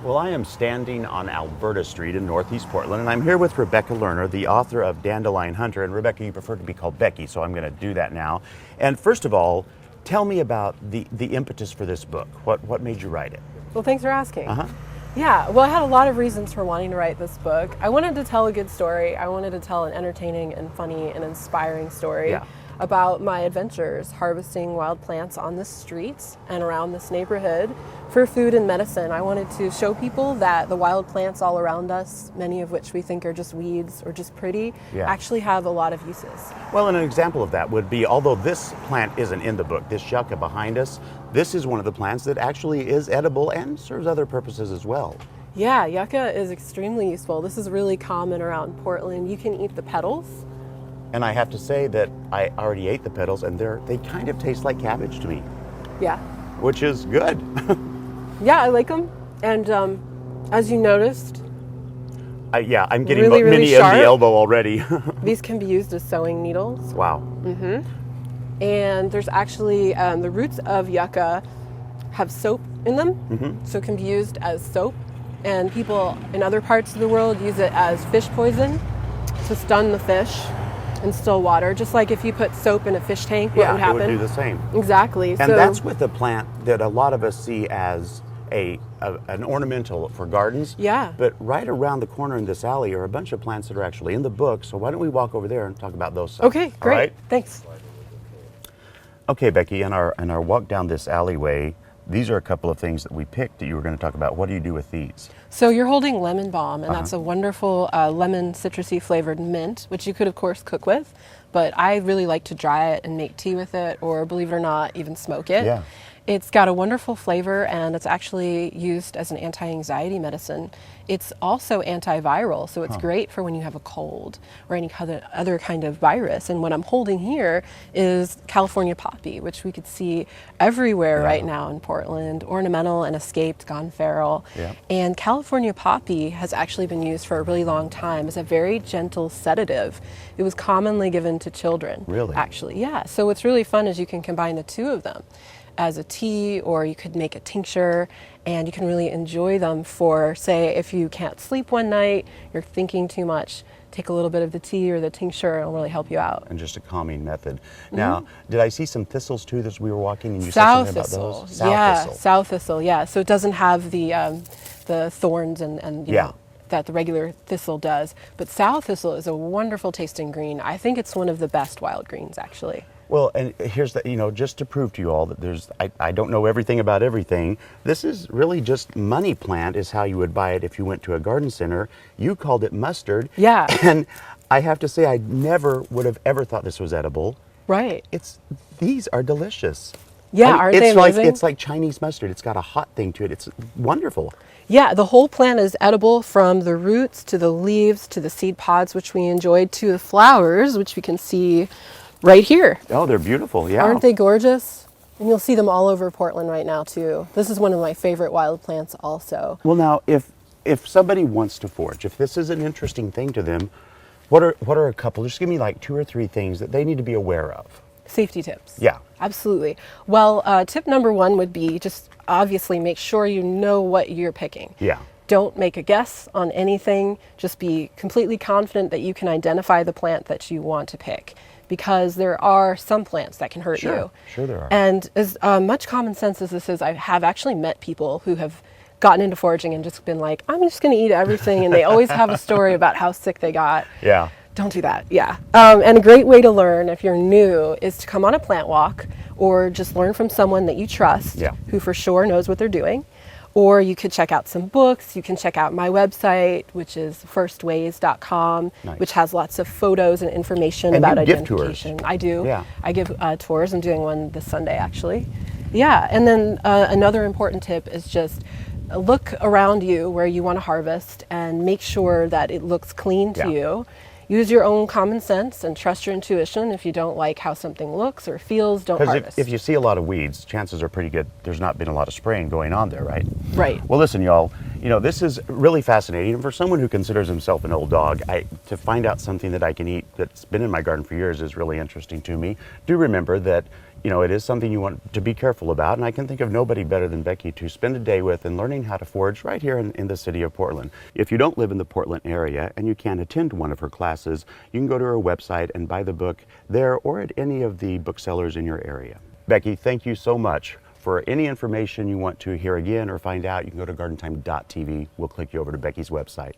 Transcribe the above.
Well, I am standing on Alberta Street in Northeast Portland, and I'm here with Rebecca Lerner, the author of Dandelion Hunter. And Rebecca, you prefer to be called Becky, so I'm going to do that now. And first of all, tell me about the impetus for this book. What made you write it? Well, thanks for asking. Uh-huh. Yeah, well, I had a lot of reasons for wanting to write this book. I wanted to tell a good story. I wanted to tell an entertaining and funny and inspiring story about my adventures harvesting wild plants on the streets and around this neighborhood for food and medicine. I wanted to show people that the wild plants all around us, many of which we think are just weeds or just pretty, actually have a lot of uses. Well, and an example of that would be, although this plant isn't in the book, this yucca behind us, this is one of the plants that actually is edible and serves other purposes as well. Yeah, yucca is extremely useful. This is really common around Portland. You can eat the petals. And I have to say that I already ate the petals, and they kind of taste like cabbage to me. Yeah. Which is good. Yeah, I like them. And as you noticed, I'm getting really mini sharp. of the elbow already. These can be used as sewing needles. Wow. Mm-hmm. And there's actually, the roots of yucca have soap in them, so it can be used as soap. And people in other parts of the world use it as fish poison to stun the fish in still water. Just like if you put soap in a fish tank, what would happen? It would do the same. Exactly. And that's with a plant that a lot of us see as an ornamental for gardens. Yeah. But right around the corner in this alley are a bunch of plants that are actually in the book. So why don't we walk over there and talk about those? Okay, great. All right? Thanks. Okay, Becky, in our walk down this alleyway, these are a couple of things that we picked that you were going to talk about. What do you do with these? So you're holding lemon balm, and that's a wonderful lemon citrusy flavored mint, which you could of course cook with, but I really like to dry it and make tea with it, or believe it or not, even smoke it. Yeah. It's got a wonderful flavor, and it's actually used as an anti-anxiety medicine. It's also antiviral, so it's great for when you have a cold or any other kind of virus. And what I'm holding here is California poppy, which we could see everywhere right now in Portland. Ornamental and escaped, gone feral. Yeah. And California poppy has actually been used for a really long time as a very gentle sedative. It was commonly given to children. Really? Actually, yeah. So what's really fun is you can combine the two of them as a tea, or you could make a tincture, and you can really enjoy them for, say, if you can't sleep one night, you're thinking too much, take a little bit of the tea or the tincture, and it'll really help you out. And just a calming method. Now, did I see some thistles too as we were walking, and you said Sow something thistle. about those? Sow thistle. Sow thistle, yeah. So it doesn't have the thorns and you know, that the regular thistle does. But sow thistle is a wonderful tasting green. I think it's one of the best wild greens, actually. Well, and here's the, just to prove to you all that I don't know everything about everything. This is really just money plant is how you would buy it if you went to a garden center. You called it mustard. Yeah. And I have to say, I never would have ever thought this was edible. Right. These are delicious. Yeah, aren't they amazing? It's like Chinese mustard. It's got a hot thing to it. It's wonderful. Yeah, the whole plant is edible, from the roots to the leaves to the seed pods, which we enjoyed, to the flowers, which we can see right here. Oh, they're beautiful, yeah. Aren't they gorgeous? And you'll see them all over Portland right now, too. This is one of my favorite wild plants also. Well, now, if somebody wants to forage, if this is an interesting thing to them, what are a couple, just give me like 2 or 3 things that they need to be aware of. Safety tips. Yeah. Absolutely. Well, tip number 1 would be just obviously make sure you know what you're picking. Yeah. Don't make a guess on anything. Just be completely confident that you can identify the plant that you want to pick, because there are some plants that can hurt you. Sure there are. And as much common sense as this is, I have actually met people who have gotten into foraging and just been like, I'm just going to eat everything, and they always have a story about how sick they got. Yeah. Don't do that, yeah. And a great way to learn if you're new is to come on a plant walk, or just learn from someone that you trust, who for sure knows what they're doing. Or you could check out some books. You can check out my website, which is firstways.com, which has lots of photos and information about identification. Tours. I do. Yeah. I give tours. I'm doing one this Sunday, actually. Yeah, and then another important tip is just look around you where you want to harvest and make sure that it looks clean to you. Use your own common sense and trust your intuition. If you don't like how something looks or feels, don't harvest. Because if you see a lot of weeds, chances are pretty good there's not been a lot of spraying going on there, right? Right. Well, listen, y'all, this is really fascinating. And for someone who considers himself an old dog, to find out something that I can eat that's been in my garden for years is really interesting to me. Do remember that it is something you want to be careful about, and I can think of nobody better than Becky to spend a day with in learning how to forage right here in the city of Portland. If you don't live in the Portland area and you can't attend one of her classes, you can go to her website and buy the book there or at any of the booksellers in your area. Becky, thank you so much. For any information you want to hear again or find out, you can go to gardentime.tv. We'll click you over to Becky's website.